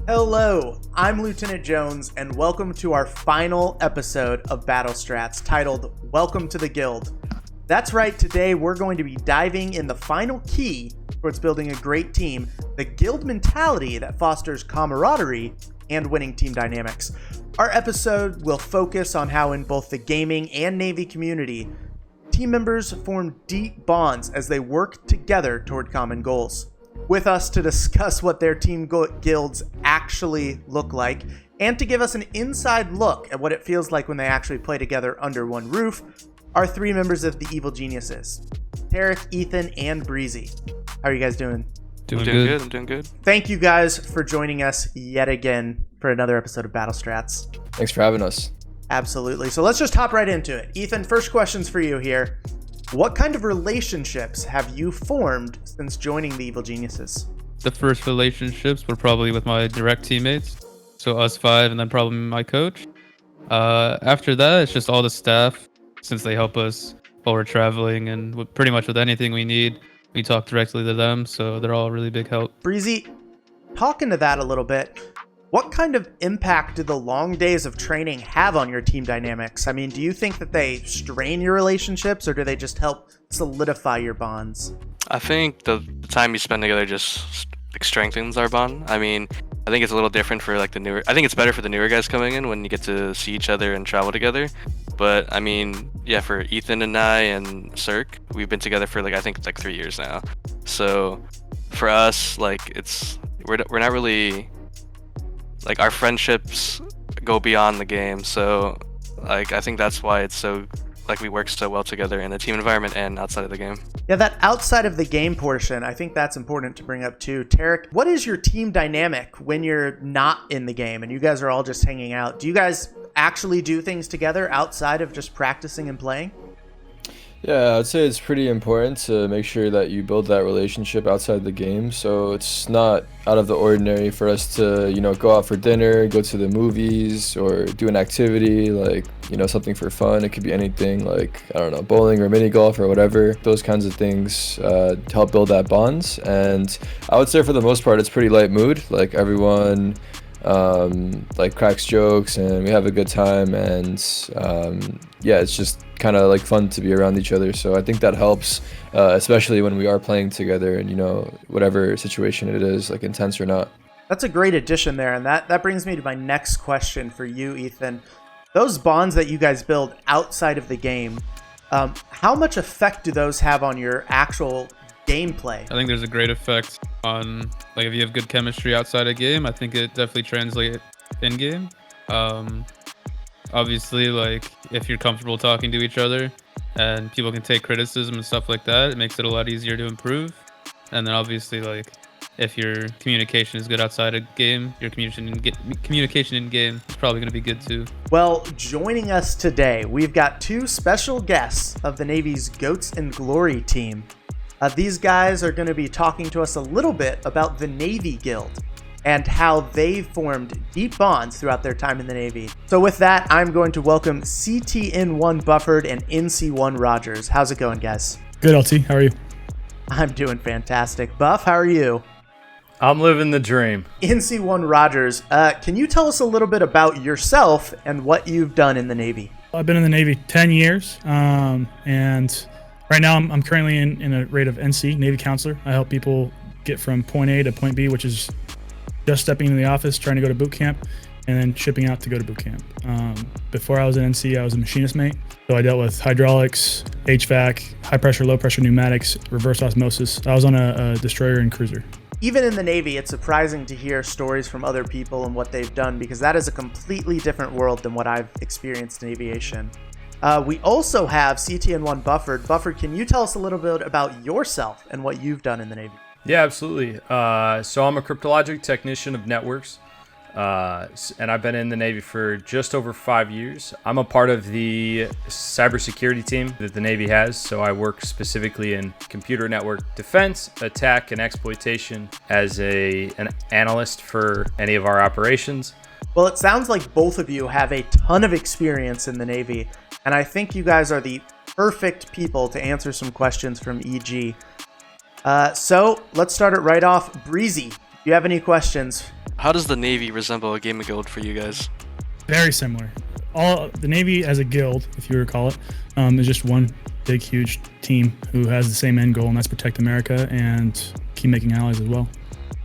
Hello, I'm Lieutenant Jones, and welcome to our final episode of Battle Strats, titled Welcome to the Guild. That's right, today we're going to be diving in the final key towards building a great team, the guild mentality that fosters camaraderie and winning team dynamics. Our episode will focus on how in both the gaming and Navy community, team members form deep bonds as they work together toward common goals. With us to discuss what their team guilds actually look like, and to give us an inside look at what it feels like when they actually play together under one roof, are three members of the Evil Geniuses, Tarek, Ethan, and Breezy. How are you guys doing? Doing good. I'm doing good. Thank you guys for joining us yet again for another episode of Battle Strats. Thanks for having us. Absolutely. So let's just hop right into it. Ethan, first questions for you here. What kind of relationships have you formed since joining the Evil Geniuses? The first relationships were probably with my direct teammates, so us five, and then probably my coach. After that, it's just all the staff, since they help us while we're traveling, and pretty much with anything we need, we talk directly to them, so they're all a really big help. Breezy, talking to that a little bit, what kind of impact do the long days of training have on your team dynamics? I mean, do you think that they strain your relationships, or do they just help solidify your bonds? I think the time you spend together just strengthens our bond. I mean, I think it's a little different for like the newer. I think it's better for the newer guys coming in when you get to see each other and travel together. But I mean, yeah, for Ethan and I and Cirque, we've been together for I think 3 years now. So for us, we're not really. Our friendships go beyond the game, so I think that's why it's so we work so well together in the team environment and outside of the game. Yeah, that outside of the game portion, I think that's important to bring up too. Tarek, what is your team dynamic when you're not in the game and you guys are all just hanging out? Do you guys actually do things together outside of just practicing and playing? Yeah, I'd say it's pretty important to make sure that you build that relationship outside the game. So it's not out of the ordinary for us to, go out for dinner, go to the movies, or do an activity something for fun. It could be anything bowling or mini golf or whatever. Those kinds of things to help build that bonds. And I would say for the most part, it's pretty light mood. Everyone cracks jokes and we have a good time, and it's just kind of fun to be around each other. So I think that helps, especially when we are playing together and whatever situation it is, intense or not. That's a great addition there, and that brings me to my next question for you, Ethan. Those bonds that you guys build outside of the game, how much effect do those have on your actual gameplay? I think there's a great effect on if you have good chemistry outside a game. I think it definitely translates in game. Obviously, if you're comfortable talking to each other and people can take criticism and stuff like that, it makes it a lot easier to improve. And then obviously, if your communication is good outside a game, your communication in game is probably going to be good too. Well, joining us today, we've got two special guests of the Navy's Goats and Glory team. These guys are going to be talking to us a little bit about the Navy Guild and how they formed deep bonds throughout their time in the Navy. So with that, I'm going to welcome CTN1 Bufford and NC1 Rogers. How's it going, guys? Good, LT. How are you? I'm doing fantastic. Buff, how are you? I'm living the dream. NC1 Rogers, can you tell us a little bit about yourself and what you've done in the Navy? I've been in the Navy 10 years, and right now I'm currently in a rate of NC, Navy Counselor. I help people get from point A to point B, which is just stepping into the office, trying to go to boot camp, and then shipping out to go to boot camp. Before I was in NC, I was a machinist mate. So I dealt with hydraulics, HVAC, high pressure, low pressure pneumatics, reverse osmosis. I was on a destroyer and cruiser. Even in the Navy, it's surprising to hear stories from other people and what they've done, because that is a completely different world than what I've experienced in aviation. We also have CTN1 Bufford. Bufford, can you tell us a little bit about yourself and what you've done in the Navy? Yeah, absolutely. So I'm a cryptologic technician of networks, and I've been in the Navy for just over 5 years. I'm a part of the cybersecurity team that the Navy has, so I work specifically in computer network defense, attack, and exploitation as an analyst for any of our operations. Well, it sounds like both of you have a ton of experience in the Navy, and I think you guys are the perfect people to answer some questions from EG. So let's start it right off. Breezy, do you have any questions How does the Navy resemble a gaming guild for you guys? Very similar. All the Navy as a guild, if you recall it, is just one big, huge team who has the same end goal, and that's protect America and keep making allies as well.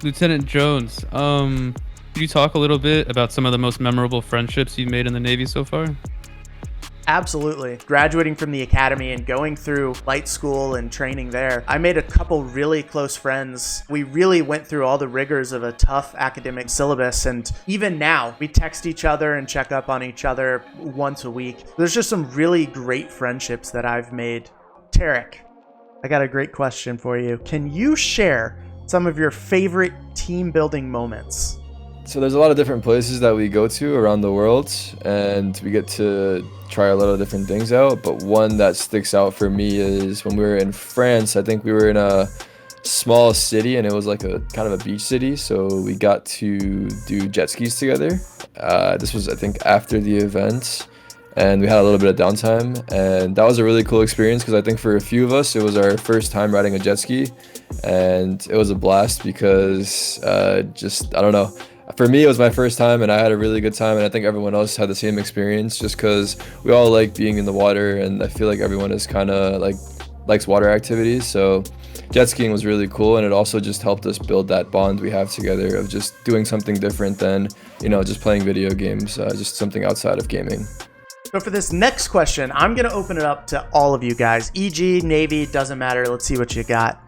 Lieutenant Jones, could you talk a little bit about some of the most memorable friendships you've made in the Navy so far? Absolutely. Graduating from the academy and going through light school and training there, I made a couple really close friends. We really went through all the rigors of a tough academic syllabus, and even now we text each other and check up on each other once a week. There's just some really great friendships that I've made. Tarek, I got a great question for you. Can you share some of your favorite team building moments? So there's a lot of different places that we go to around the world, and we get to try a lot of different things out. But one that sticks out for me is when we were in France. I think we were in a small city, and it was like a kind of a beach city. So we got to do jet skis together. This was, I think, after the event, and we had a little bit of downtime, and that was a really cool experience because I think for a few of us, it was our first time riding a jet ski, and it was a blast because I don't know. For me, it was my first time, and I had a really good time, and I think everyone else had the same experience just because we all like being in the water, and I feel like everyone is kind of likes water activities. So jet skiing was really cool, and it also just helped us build that bond we have together of just doing something different than, just playing video games, just something outside of gaming. So for this next question, I'm going to open it up to all of you guys. EG, Navy, doesn't matter. Let's see what you got.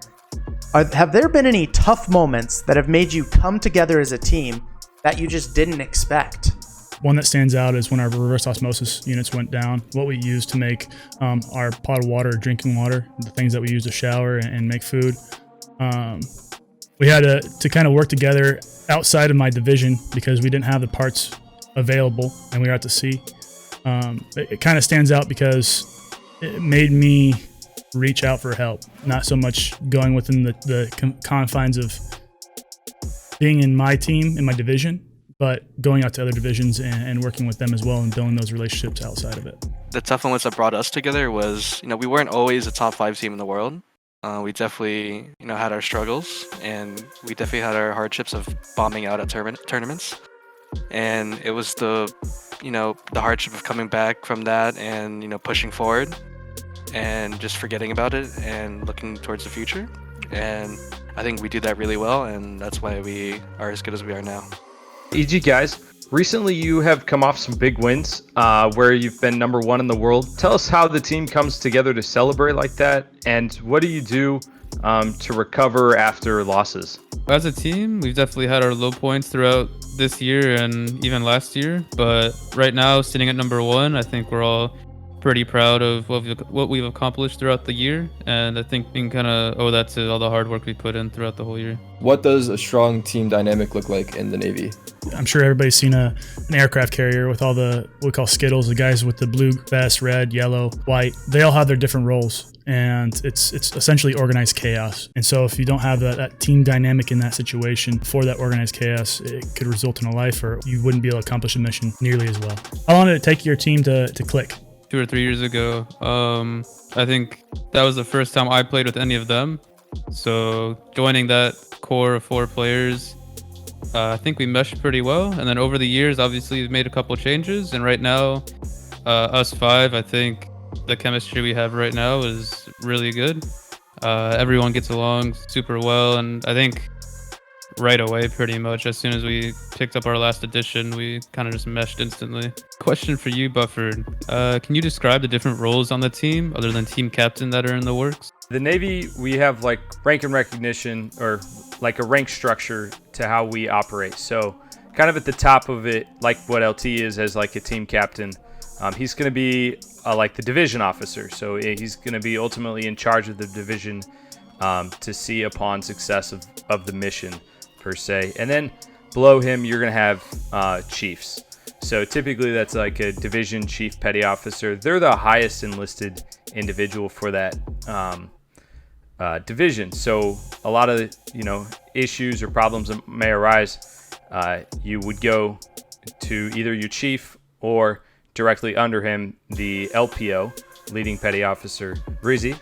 Have there been any tough moments that have made you come together as a team that you just didn't expect? One that stands out is when our reverse osmosis units went down. What we used to make our potable water, drinking water, the things that we use to shower and make food. We had to kind of work together outside of my division because we didn't have the parts available and we were out to sea. It kind of stands out because it made me reach out for help, not so much going within the confines of being in my team, in my division, but going out to other divisions and working with them as well and building those relationships outside of it. The tough moments that brought us together was, we weren't always a top 5 team in the world. We definitely, had our struggles, and we definitely had our hardships of bombing out at tournaments. And it was the hardship of coming back from that and, pushing forward and just forgetting about it and looking towards the future. And I think we do that really well, and that's why we are as good as we are now. EG guys, recently you have come off some big wins where you've been number 1 in the world. Tell us how the team comes together to celebrate like that, and what do you do to recover after losses? As a team, we've definitely had our low points throughout this year and even last year, but right now, sitting at number 1, I think we're all pretty proud of what we've accomplished throughout the year, and I think we can kind of owe that to all the hard work we put in throughout the whole year. What does a strong team dynamic look like in the Navy? I'm sure everybody's seen an aircraft carrier with all the what we call Skittles, the guys with the blue vest, red, yellow, white. They all have their different roles, and it's essentially organized chaos. And so if you don't have that team dynamic in that situation for that organized chaos, it could result in a life, or you wouldn't be able to accomplish a mission nearly as well. How long did it take your team to click? 2 or 3 years ago. I think that was the first time I played with any of them. So joining that core of 4 players, I think we meshed pretty well. And then over the years, obviously, we've made a couple changes. And right now, us 5, I think the chemistry we have right now is really good. Everyone gets along super well. And I think right away, pretty much, as soon as we picked up our last edition, we kind of just meshed instantly. Question for you, Bufford. Can you describe the different roles on the team other than team captain that are in the works? The Navy, we have like rank and recognition, or like a rank structure to how we operate. So kind of at the top of it, like what LT is as like a team captain, he's going to be like the division officer. So he's going to be ultimately in charge of the division to see upon success of the mission per se. And then below him, you're going to have chiefs. So typically that's like a division chief petty officer. They're the highest enlisted individual for that division. So a lot of issues or problems that may arise, you would go to either your chief or directly under him the LPO, leading petty officer Rizzi.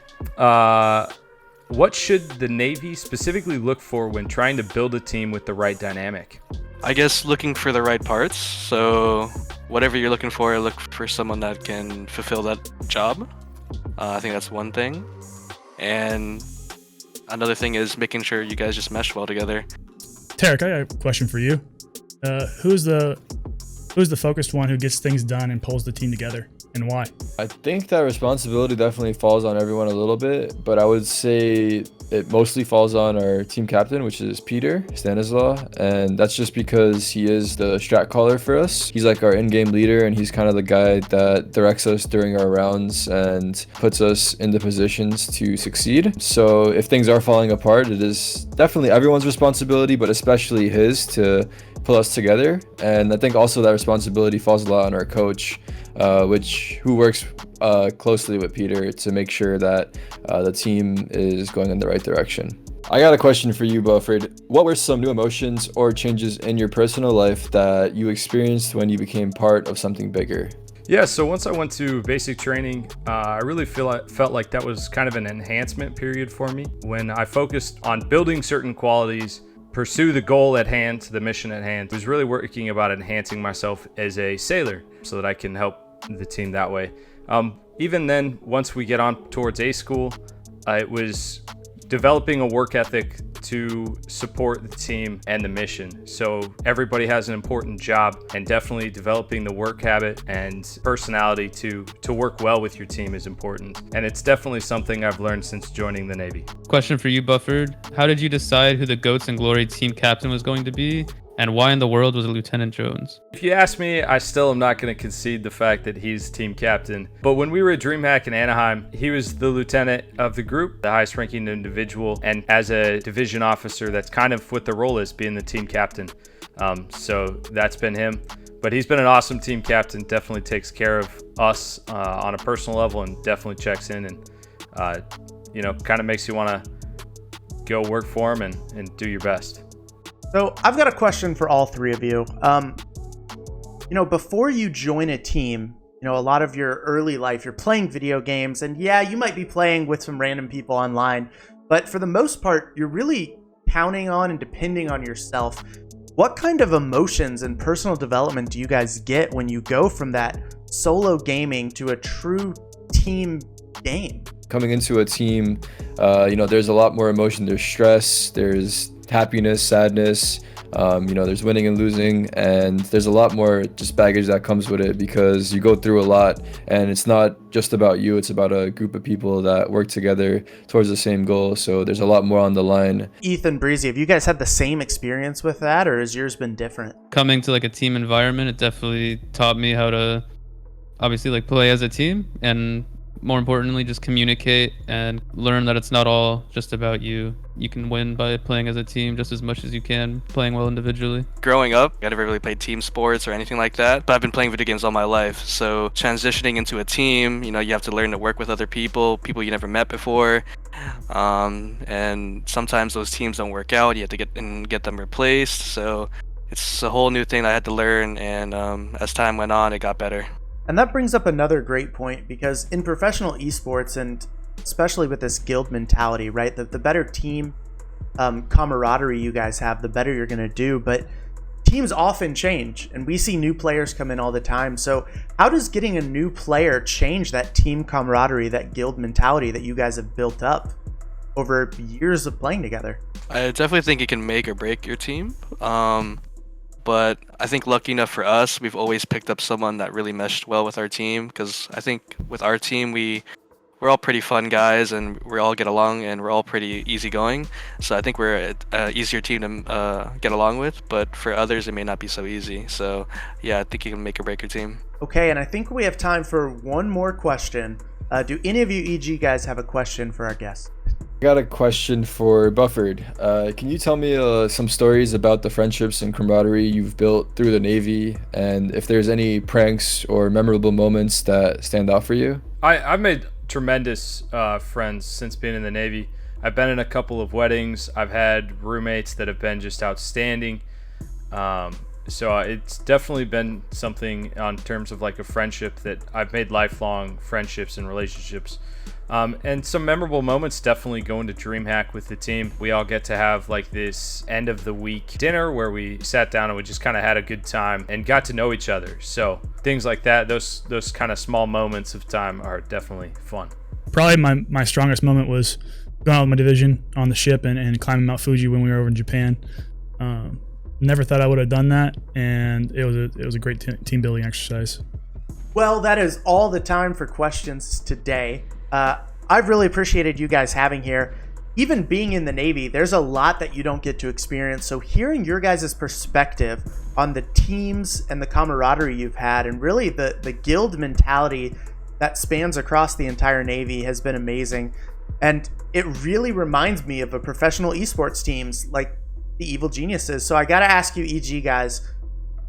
What should the Navy specifically look for when trying to build a team with the right dynamic? I guess looking for the right parts. So whatever you're looking for, look for someone that can fulfill that job. I think that's one thing. And another thing is making sure you guys just mesh well together. Tarek, I got a question for you. Who's the focused one who gets things done and pulls the team together, and why? I think that responsibility definitely falls on everyone a little bit, but I would say it mostly falls on our team captain, which is Peter Stanislaw, and that's just because he is the strat caller for us. He's like our in-game leader, and he's kind of the guy that directs us during our rounds and puts us in the positions to succeed. So if things are falling apart, it is definitely everyone's responsibility, but especially his, to pull us together. And I think also that responsibility falls a lot on our coach, who works closely with Peter to make sure that the team is going in the right direction. I got a question for you, Bufford. What were some new emotions or changes in your personal life that you experienced when you became part of something bigger? Yeah, so once I went to basic training, I really felt like that was kind of an enhancement period for me when I focused on building certain qualities, pursue the goal at hand, the mission at hand. I was really working about enhancing myself as a sailor so that I can help the team that way. Even then, once we get on towards A school, it was developing a work ethic to support the team and the mission. So everybody has an important job, and definitely developing the work habit and personality to work well with your team is important. And it's definitely something I've learned since joining the Navy. Question for you, Bufford. How did you decide who the Goats and Glory team captain was going to be? And why in the world was it Lieutenant Jones? If you ask me, I still am not going to concede the fact that he's team captain. But when we were at DreamHack in Anaheim, he was the lieutenant of the group, the highest ranking individual. And as a division officer, that's kind of what the role is, being the team captain. So that's been him. But he's been an awesome team captain, definitely takes care of us on a personal level, and definitely checks in and, kind of makes you want to go work for him and do your best. So I've got a question for all three of you. Before you join a team, a lot of your early life, you're playing video games, and yeah, you might be playing with some random people online, but for the most part, you're really counting on and depending on yourself. What kind of emotions and personal development do you guys get when you go from that solo gaming to a true team game? Coming into a team, there's a lot more emotion. There's stress, there's happiness, sadness, there's winning and losing, and there's a lot more just baggage that comes with it because you go through a lot, and it's not just about you, it's about a group of people that work together towards the same goal. So there's a lot more on the line. Ethan, Breezy, have you guys had the same experience with that, or has yours been different? Coming to like a team environment, it definitely taught me how to obviously like play as a team, and more importantly, just communicate and learn that it's not all just about you. You can win by playing as a team just as much as you can playing well individually. Growing up, I never really played team sports or anything like that, but I've been playing video games all my life. So transitioning into a team, you have to learn to work with other people you never met before. And sometimes those teams don't work out. You have to get them replaced. So it's a whole new thing I had to learn. And as time went on, it got better. And that brings up another great point, because in professional esports, and especially with this guild mentality, right, the better team camaraderie you guys have, the better you're going to do. But teams often change, and we see new players come in all the time. So how does getting a new player change that team camaraderie, that guild mentality that you guys have built up over years of playing together? I definitely think it can make or break your team. But I think lucky enough for us, we've always picked up someone that really meshed well with our team, because I think with our team, we're all pretty fun guys, and we all get along, and we're all pretty easygoing. So I think we're an easier team to get along with, but for others, it may not be so easy. So yeah, I think you can make or break your team. Okay, and I think we have time for one more question. Do any of you EG guys have a question for our guest? I got a question for Bufford. Can you tell me some stories about the friendships and camaraderie you've built through the Navy, and if there's any pranks or memorable moments that stand out for you? I've made tremendous friends since being in the Navy. I've been in a couple of weddings. I've had roommates that have been just outstanding. So it's definitely been something on terms of like a friendship that I've made lifelong friendships and relationships And some memorable moments, definitely going to DreamHack with the team. We all get to have like this end of the week dinner where we sat down and we just kind of had a good time and got to know each other. So things like that, those kind of small moments of time are definitely fun. Probably my strongest moment was going out with my division on the ship and climbing Mount Fuji when we were over in Japan. Never thought I would have done that, and it was a great team building exercise. Well, that is all the time for questions today. I've really appreciated you guys having here. Even being in the Navy, there's a lot that you don't get to experience. So hearing your guys' perspective on the teams and the camaraderie you've had, and really the guild mentality that spans across the entire Navy, has been amazing. And it really reminds me of a professional esports teams like the Evil Geniuses. So I got to ask you, EG guys,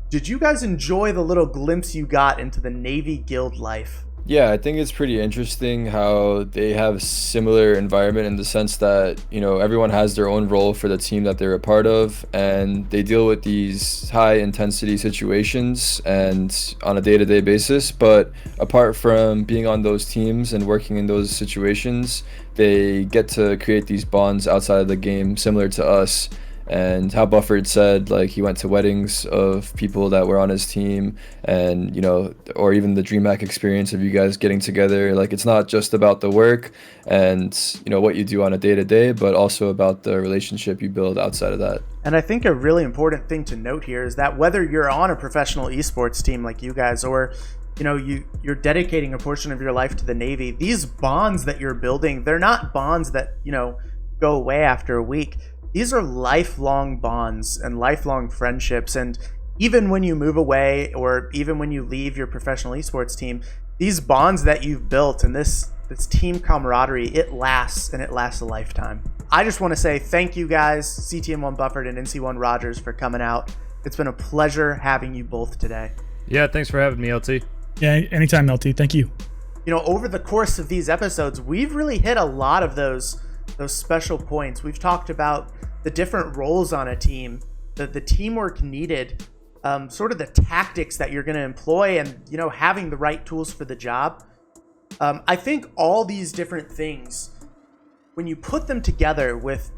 did you guys enjoy the little glimpse you got into the Navy guild life? Yeah, I think it's pretty interesting how they have similar environment in the sense that, you know, everyone has their own role for the team that they're a part of, and they deal with these high intensity situations and on a day-to-day basis. But apart from being on those teams and working in those situations, they get to create these bonds outside of the game, similar to us. And how Bufford said, like, he went to weddings of people that were on his team, and, you know, or even the DreamHack experience of you guys getting together. Like, it's not just about the work and, you know, what you do on a day-to-day, but also about the relationship you build outside of that. And I think a really important thing to note here is that whether you're on a professional esports team like you guys, or, you know, you're dedicating a portion of your life to the Navy, these bonds that you're building, they're not bonds that, you know, go away after a week. These are lifelong bonds and lifelong friendships. And even when you move away, or even when you leave your professional esports team, these bonds that you've built and this team camaraderie, it lasts, and it lasts a lifetime. I just want to say thank you guys, CTM1 Bufford and NC1 Rogers, for coming out. It's been a pleasure having you both today. Yeah, thanks for having me, LT. Yeah, anytime, LT. Thank you. You know, over the course of these episodes, we've really hit a lot of those special points. We've talked about the different roles on a team, the teamwork needed, sort of the tactics that you're going to employ, and, you know, having the right tools for the job. I think all these different things, when you put them together with,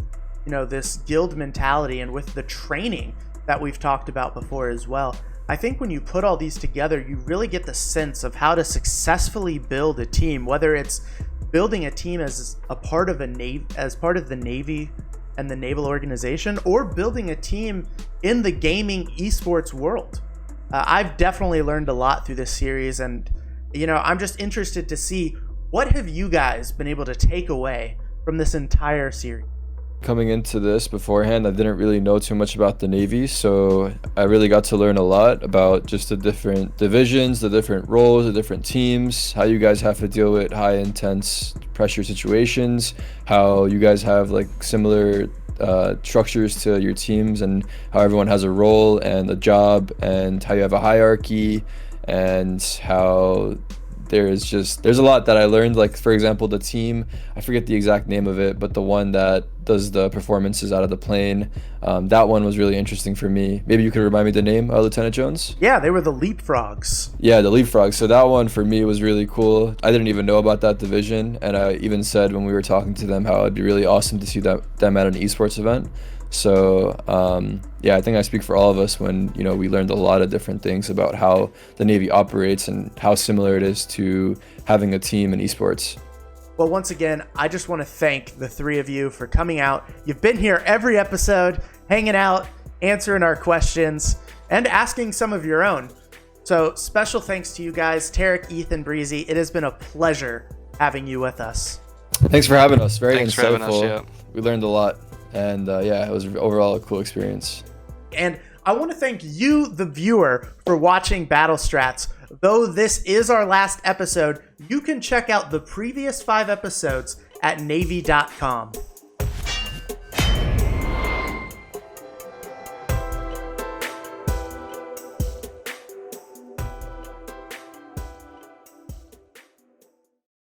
you know, this guild mentality and with the training that we've talked about before as well, I think when you put all these together, you really get the sense of how to successfully build a team, whether it's building a team as a part of the Navy and the naval organization, or building a team in the gaming esports world. I've definitely learned a lot through this series, and, you know, I'm just interested to see, what have you guys been able to take away from this entire series? Coming into this beforehand, I didn't really know too much about the Navy, so I really got to learn a lot about just the different divisions, the different roles, the different teams, how you guys have to deal with high intense pressure situations, how you guys have like similar structures to your teams, and how everyone has a role and a job, and how you have a hierarchy, and how there's a lot that I learned. Like, for example, the team, I forget the exact name of it, but the one that does the performances out of the plane, that one was really interesting for me. Maybe you could remind me the name, Lieutenant Jones? Yeah, they were the Leapfrogs. Yeah, the Leapfrogs. So that one for me was really cool. I didn't even know about that division, and I even said when we were talking to them how it'd be really awesome to see them at an esports event. So yeah, I think I speak for all of us when, you know, we learned a lot of different things about how the Navy operates and how similar it is to having a team in esports. Well, once again, I just want to thank the three of you for coming out. You've been here every episode, hanging out, answering our questions, and asking some of your own. So special thanks to you guys, Tarek, Ethan, Breezy. It has been a pleasure having you with us. Thanks for having us. Very Thanks insightful. for having us, yeah. We learned a lot. And yeah, it was overall a cool experience. And I want to thank you, the viewer, for watching Battle Strats. Though this is our last episode, you can check out the previous 5 episodes at Navy.com.